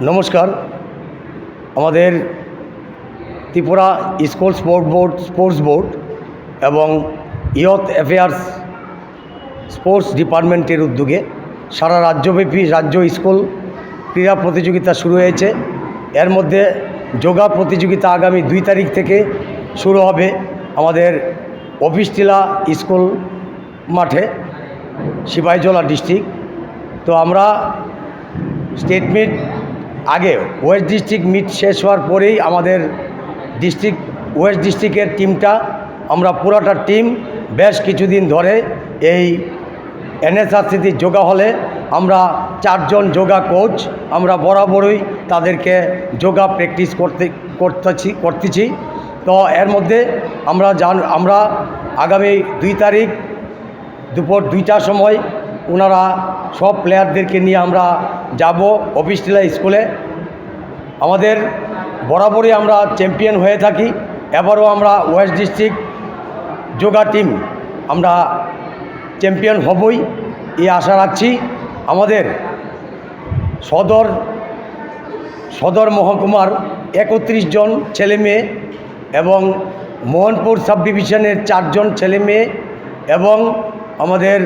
নমস্কার। আমাদের Tripura school sports board এবং ইয়থ অ্যাফেয়ার্স স্পোর্টস ডিপার্টমেন্টের উদ্যোগে সারা রাজ্যব্যাপী রাজ্য স্কুল ক্রীড়া প্রতিযোগিতা শুরু হয়েছে। এর মধ্যে যোগা প্রতিযোগিতা আগামী 2 তারিখ থেকে শুরু হবে আমাদের অফিসটিলা স্কুল মাঠে, সিপাহীজলা ডিস্ট্রিক্ট। তো আমরা স্টেট মিট আগে ওয়েস্ট ডিস্ট্রিক্ট মিট শেষ হওয়ার পরেই আমাদের ওয়েস্ট ডিস্ট্রিক্টের টিমটা, আমরা পুরাটা টিম বেশ কিছুদিন ধরে এই NSRCT যোগা হলে আমরা 4 জন যোগা কোচ আমরা বরাবরই তাদেরকে যোগা প্র্যাকটিস করতেছি। তো এর মধ্যে আমরা আগামী 2 তারিখ দুপুর 2টার সময় ওনারা সব প্লেয়ারদেরকে নিয়ে আমরা যাব অফিসটিলা স্কুলে। আমাদের বরাবরই আমরা চ্যাম্পিয়ন হয়ে থাকি, এবারও আমরা ওয়েস্ট ডিস্ট্রিক্ট যোগা টিম আমরা চ্যাম্পিয়ন হবই, এই আশা রাখছি। আমাদের সদর মহকুমার 31 জন ছেলে মেয়ে এবং মোহনপুর সাব ডিভিশনের 4 জন ছেলে মেয়ে এবং আমাদের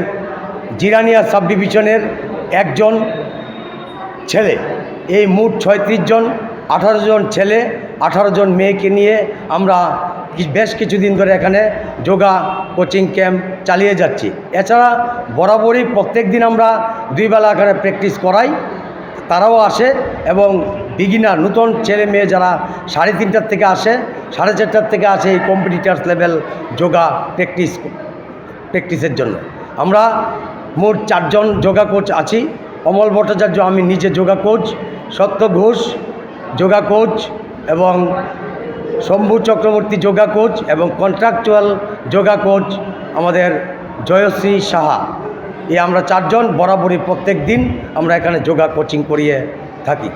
জিরানিয়া সাব ডিভিশনের 1 জন ছেলে, এই মোট 36 জন, 18 জন ছেলে 18 জন মেয়েকে নিয়ে আমরা বেশ কিছুদিন ধরে এখানে যোগা কোচিং ক্যাম্প চালিয়ে যাচ্ছি। এছাড়া বরাবরই প্রত্যেক দিন আমরা 2 বেলা এখানে প্র্যাকটিস করাই, তারাও আসে এবং বিগিনার নতুন ছেলে মেয়ে যারা 3:30টার থেকে আসে, 4:30টার থেকে আসে এই কম্পিটিটার্স লেভেল যোগা প্র্যাকটিসের জন্য। আমরা মোট 4 জন যোগা কোচ আছি। অমল ভট্টাচার্য আমি নিজে যোগা কোচ, সত্য ঘোষ যোগা কোচ এবং শম্ভু চক্রবর্তী যোগা কোচ এবং কন্ট্রাকচুয়াল যোগা কোচ আমাদের জয়শ্রী সাহা। এই আমরা 4 জন বরাবরই প্রত্যেক দিন আমরা এখানে যোগা কোচিং করিয়ে থাকি।